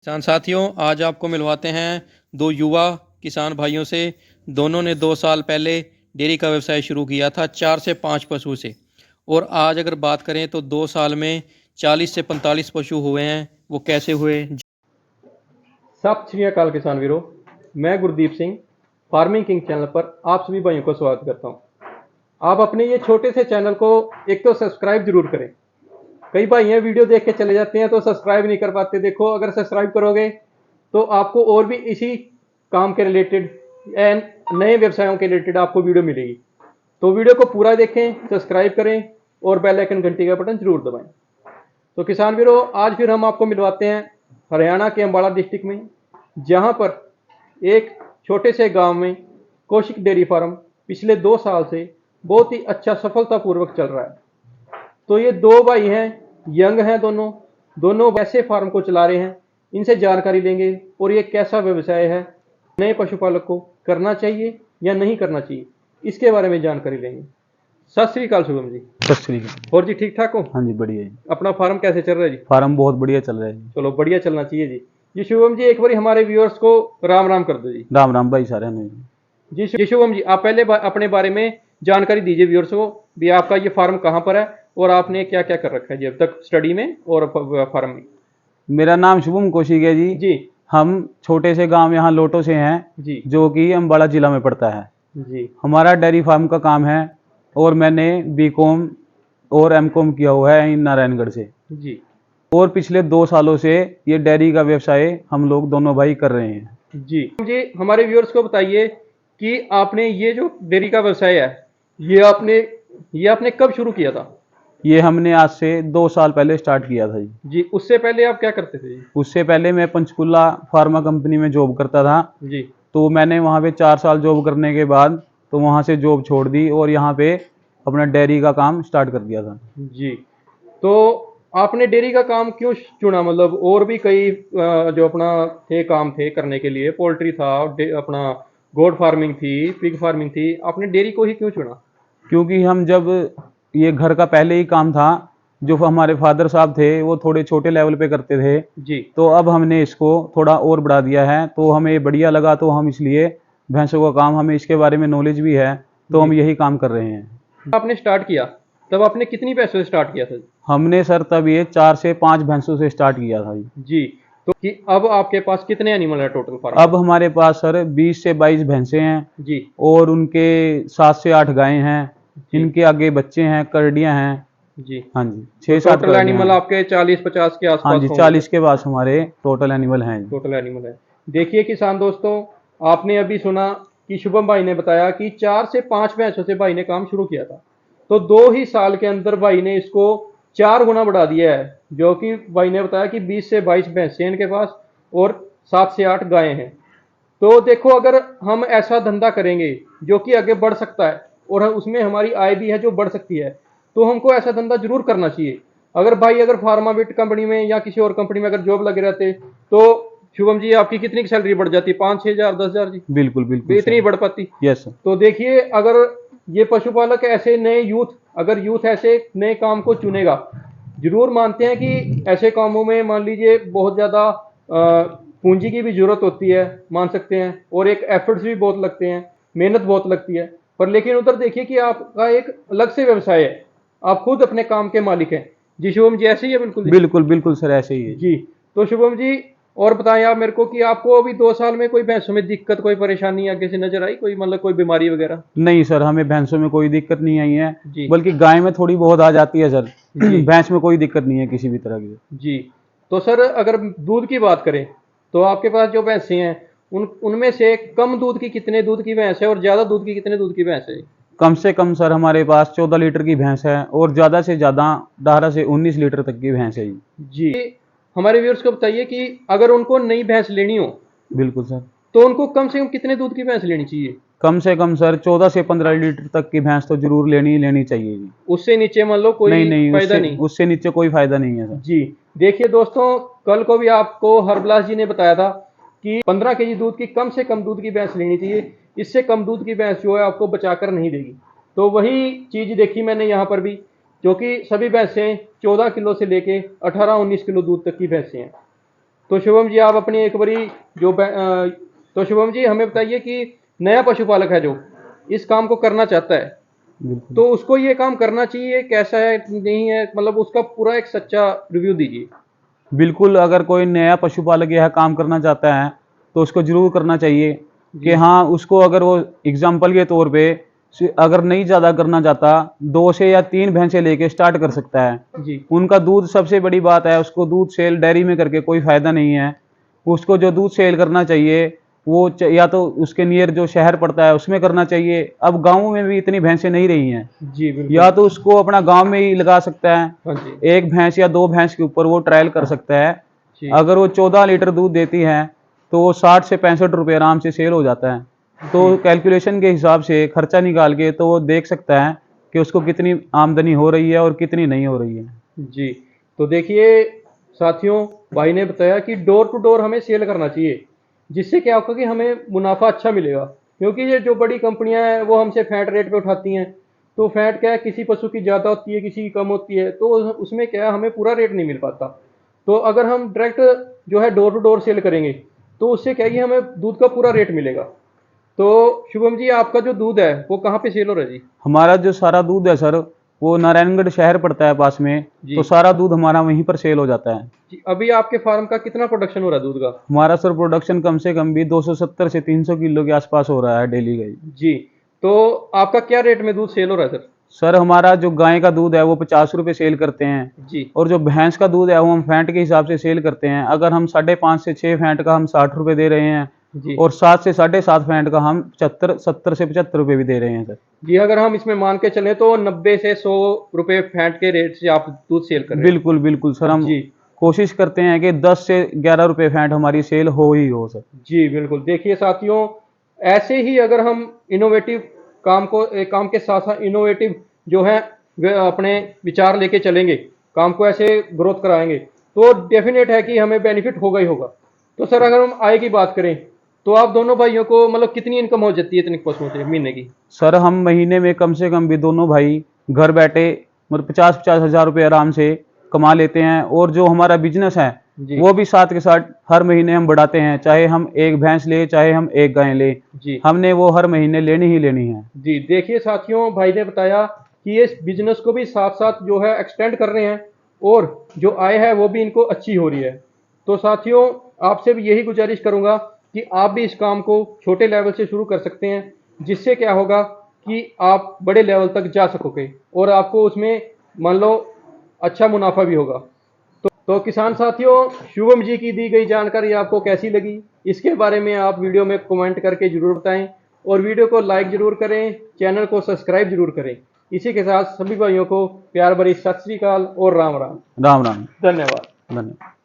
किसान साथियों, आज आपको मिलवाते हैं दो युवा किसान भाइयों से। दोनों ने 2 साल पहले डेयरी का व्यवसाय शुरू किया था 4 से 5 पशु से, और आज अगर बात करें तो 2 साल में 40 से 45 पशु हुए हैं। वो कैसे हुए? सत श्री अकाल किसान वीरों, मैं Gurdeep Singh farming king channel पर आप सभी भाइयों को स्वागत करता हूं। आप अपने ये छोटे से चैनल को एक तो सब्सक्राइब जरूर करें। कई भाई हैं वीडियो देख के चले जाते हैं तो सब्सक्राइब नहीं कर पाते। देखो, अगर सब्सक्राइब करोगे तो आपको और भी इसी काम के रिलेटेड एंड नए व्यवसायों के रिलेटेड आपको वीडियो मिलेगी। तो वीडियो को पूरा देखें, सब्सक्राइब करें और बेल आइकन घंटी का बटन जरूर दबाएं। तो किसान वीरों, आज फिर हम आपको मिलवाते हैं हरियाणा के अम्बाला डिस्ट्रिक्ट में, जहां पर एक छोटे से गांव में कौशिक डेयरी फार्म पिछले 2 साल से बहुत ही अच्छा सफलतापूर्वक चल रहा है। तो ये दो भाई हैं, यंग हैं, दोनों दोनों वैसे फार्म को चला रहे हैं। इनसे जानकारी लेंगे और ये कैसा व्यवसाय है, नए पशुपालक को करना चाहिए या नहीं करना चाहिए, इसके बारे में जानकारी लेंगे। सत श्री अकाल शुभम जी। सत श्री अकाल। और जी ठीक ठाक हो? हाँ जी, बढ़िया जी। अपना फार्म कैसे चल रहा है जी? फार्म बहुत बढ़िया चल रहा है जी। चलो, बढ़िया चलना चाहिए जी। जी शुभम जी, एक बार हमारे व्यूअर्स को राम राम कर दो जी। राम राम भाई सारे ने। जी शुभम जी, आप पहले अपने बारे में जानकारी दीजिए व्यूअर्स को भी। आपका ये फार्म कहाँ पर है और आपने क्या क्या कर रखा है जी अब तक स्टडी में और फार्म में? मेरा नाम शुभम कौशिक है जी। जी हम छोटे से गांव यहाँ लोटो से हैं जी जो कि अम्बाला जिला में पड़ता है। जी हमारा डेयरी फार्म का काम है और मैंने बीकॉम और एमकॉम किया हुआ है नारायणगढ़ से। जी और पिछले 2 सालों से ये डेयरी का व्यवसाय हम लोग दोनों भाई कर रहे हैं। जी जी हमारे व्यूअर्स को बताइए कि आपने ये जो डेयरी का व्यवसाय है, ये आपने कब शुरू किया था? ये हमने आज से 2 साल पहले स्टार्ट किया था जी। जी, उससे पहले आप क्या करते थे जी? उससे पहले मैं पंचकुला फार्मा कंपनी में जॉब करता था। जी तो मैंने वहाँ पे 4 साल जॉब करने के बाद तो वहाँ से जॉब छोड़ दी और यहाँ पे अपना डेयरी का काम स्टार्ट कर दिया था। जी तो आपने डेयरी का काम क्यों चुना? मतलब और भी कई जो अपना काम थे करने के लिए, पोल्ट्री था, अपना गोट फार्मिंग थी, पिग फार्मिंग थी, आपने डेयरी को ही क्यों चुना? क्योंकि हम जब ये घर का पहले ही काम था, जो हमारे फादर साहब थे वो थोड़े छोटे लेवल पे करते थे। जी तो अब हमने इसको थोड़ा और बढ़ा दिया है, तो हमें ये बढ़िया लगा, तो हम इसलिए भैंसों का काम, हमें इसके बारे में नॉलेज भी है, तो हम यही काम कर रहे हैं। आपने स्टार्ट किया तब आपने कितनी पैसों से स्टार्ट किया था? हमने सर तब ये 4 से 5 भैंसों से स्टार्ट किया था जी। जी तो कि अब आपके पास कितने एनिमल है टोटल फार्म? अब हमारे पास सर 20 से 22 भैंसे हैं जी और उनके 7 से 8 गायें हैं। जी इनके आगे बच्चे हैं, करडियां हैं। जी हाँ जी, 6-7 टोटल एनिमल आपके 40-50 के हाँ आसपास जी, होंगे? 40 के पास हमारे टोटल एनिमल हैं जी। टोटल एनिमल है। देखिए किसान दोस्तों, आपने अभी सुना कि शुभम भाई ने बताया कि 4 से 5 भैंसों से भाई ने काम शुरू किया था, तो 2 ही साल के अंदर भाई ने इसको 4 गुना बढ़ा दिया है। जो कि भाई ने बताया कि 20 से 22 भैंसे हैं इनके पास और 7 से 8 गायें हैं। तो देखो, अगर हम ऐसा धंधा करेंगे जो कि आगे बढ़ सकता है और उसमें हमारी आय भी है जो बढ़ सकती है, तो हमको ऐसा धंधा जरूर करना चाहिए। अगर फार्माविट कंपनी में या किसी और कंपनी में अगर जॉब लगे रहते तो शुभम जी आपकी कितनी सैलरी बढ़ जाती? 5-6 हजार, 10 हजार जी? बिल्कुल बिल्कुल इतनी बढ़ पाती? Yes sir. तो देखिए, अगर ये पशुपालक ऐसे नए यूथ ऐसे नए काम को चुनेगा, जरूर मानते हैं कि ऐसे कामों में मान लीजिए बहुत ज्यादा पूंजी की भी जरूरत होती है, मान सकते हैं, और एक एफर्ट्स भी बहुत लगते हैं, मेहनत बहुत लगती है। पर लेकिन उधर देखिए कि आपका एक अलग से व्यवसाय है, आप खुद अपने काम के मालिक हैं। जी शुभम जी, ऐसे ही है? बिल्कुल बिल्कुल बिल्कुल सर, ऐसे ही है जी। तो शुभम जी, और बताएं आप मेरे को कि आपको अभी 2 साल में कोई भैंसों में दिक्कत, कोई परेशानी आगे से नजर आई, कोई मतलब कोई बीमारी वगैरह? नहीं सर, हमें भैंसों में कोई दिक्कत नहीं आई है, जी बल्कि गाय में थोड़ी बहुत आ जाती है सर। जी भैंस में कोई दिक्कत नहीं है किसी भी तरह की। जी तो सर, अगर दूध की बात करें तो आपके पास जो भैंसें हैं उनमें से कम दूध की कितने दूध की भैंस है और ज्यादा दूध की कितने दूध की भैंस है? कम से कम सर हमारे पास 14 लीटर की भैंस है और ज्यादा से ज्यादा 18 से 19 लीटर तक की भैंस है जी। जी हमारे व्यूअर्स को बताइए कि अगर उनको नई भैंस लेनी हो बिल्कुल सर। तो उनको कम से कम कितने दूध की भैंस लेनी चाहिए? कम से कम सर 14 से 15 लीटर तक की भैंस तो जरूर लेनी चाहिए जी। उससे नीचे मान लो कोई नहीं नहीं, फायदा उससे नहीं? उससे नीचे कोई फायदा नहीं है सर। जी देखिए दोस्तों, कल को भी आपको हरबिलास जी ने बताया था कि 15 केजी दूध की कम से कम दूध की भैंस लेनी चाहिए। इससे कम दूध की भैंस जो है आपको बचाकर नहीं देगी। तो वही चीज देखी मैंने यहाँ पर भी, जो कि सभी भैंसें 14 किलो से लेके 18-19 किलो दूध तक की भैंसें हैं। तो शुभम जी आप अपनी एक बारी तो शुभम जी हमें बताइए कि नया पशुपालक है जो इस काम को करना चाहता है, बिल्कुल तो उसको ये काम करना चाहिए, कैसा है नहीं है, मतलब उसका पूरा एक सच्चा रिव्यू दीजिए। बिल्कुल, अगर कोई नया पशुपालक यह काम करना चाहता है तो उसको जरूर करना चाहिए कि जी हाँ, उसको अगर वो एग्जाम्पल के तौर पे अगर नहीं ज़्यादा करना चाहता, 2 से या 3 भैंसें लेके स्टार्ट कर सकता है। जी उनका दूध सबसे बड़ी बात है, उसको दूध सेल डेयरी में करके कोई फ़ायदा नहीं है। उसको जो दूध सेल करना चाहिए वो या तो उसके नियर जो शहर पड़ता है उसमें करना चाहिए। अब गाँव में भी इतनी भैंसें नहीं रही हैं, जी या बिल्कुल। तो उसको अपना गाँव में ही लगा सकता है, हाँ जी। 1 भैंस या 2 भैंस के ऊपर वो ट्रायल कर सकता है। जी अगर वो 14 लीटर दूध देती हैं तो वो 60 से 65 रुपये आराम से सेल हो जाता है। तो जी कैलकुलेशन के हिसाब से खर्चा निकाल के तो वो देख सकता है कि उसको कितनी आमदनी हो रही है और कितनी नहीं हो रही है। जी। तो देखिए साथियों, भाई ने बताया कि डोर टू डोर हमें सेल करना चाहिए, जिससे क्या होगा कि हमें मुनाफा अच्छा मिलेगा। क्योंकि ये जो बड़ी कंपनियां हैं वो हमसे फैट रेट पे उठाती हैं, तो फैट क्या है, किसी पशु की ज़्यादा होती है किसी की कम होती है, तो उसमें क्या है हमें पूरा रेट नहीं मिल पाता। तो अगर हम डायरेक्ट जो है डोर टू डोर सेल करेंगे तो उससे क्या है कि हमें दूध का पूरा रेट मिलेगा। तो शुभम जी आपका जो दूध है वो कहाँ पे सेल हो रहा है जी? हमारा जो सारा दूध है सर, वो नारायणगढ़ शहर पड़ता है पास में, जी तो सारा दूध हमारा वहीं पर सेल हो जाता है। जी। अभी आपके फार्म का कितना प्रोडक्शन हो रहा है दूध का? हमारा सर प्रोडक्शन कम से कम भी 270 से 300 किलो के आसपास हो रहा है डेली का ही। जी। तो आपका क्या रेट में दूध सेल हो रहा है सर? सर हमारा जो गाय का दूध है वो 50 रुपये सेल करते हैं, जी और जो भैंस का दूध है वो हम फैंट के हिसाब से सेल करते हैं। अगर हम 5.5 से 6 फैंट का हम 60 रुपये दे रहे हैं, जी। और 7 से 7.5 फैंट का हम 75 70 से 75 रुपये भी दे रहे हैं सर। जी अगर हम इसमें मान के चलें तो 90 से 100 रुपए फैट के रेट से आप दूध सेल कर रहे हैं। बिल्कुल बिल्कुल सर, हम जी कोशिश करते हैं कि 10 से 11 रुपये फैंट हमारी सेल हो ही हो सर। जी बिल्कुल। देखिए साथियों, ऐसे ही अगर हम इनोवेटिव काम के साथ साथ इनोवेटिव जो है वे अपने विचार लेके चलेंगे, काम को ऐसे ग्रोथ कराएंगे, तो डेफिनेट है कि हमें बेनिफिट होगा ही होगा। तो सर अगर हम आय की बात करें तो आप दोनों भाइयों को मतलब कितनी इनकम हो जाती है इतने पशुओं से महीने की? सर हम महीने में कम से कम भी दोनों भाई घर बैठे मतलब 50-50 हज़ार रुपये आराम से कमा लेते हैं। और जो हमारा बिजनेस है जी वो भी साथ के साथ हर महीने हम बढ़ाते हैं, चाहे हम 1 भैंस ले चाहे हम 1 गाय ले, जी हमने वो हर महीने लेनी ही लेनी है। जी। देखिए साथियों, भाई ने बताया कि ये बिजनेस को भी साथ साथ जो है एक्सटेंड कर रहे हैं, और जो आय है वो भी इनको अच्छी हो रही है। तो साथियों, आपसे भी यही गुजारिश करूंगा कि आप भी इस काम को छोटे लेवल से शुरू कर सकते हैं, जिससे क्या होगा कि आप बड़े लेवल तक जा सकोगे और आपको उसमें मान लो अच्छा मुनाफा भी होगा। तो किसान साथियों, शुभम जी की दी गई जानकारी आपको कैसी लगी, इसके बारे में आप वीडियो में कमेंट करके जरूर बताएं, और वीडियो को लाइक जरूर करें, चैनल को सब्सक्राइब जरूर करें। इसी के साथ सभी भाइयों को प्यार भरी सत श्री अकाल और राम राम। राम राम। धन्यवाद। धन्यवाद।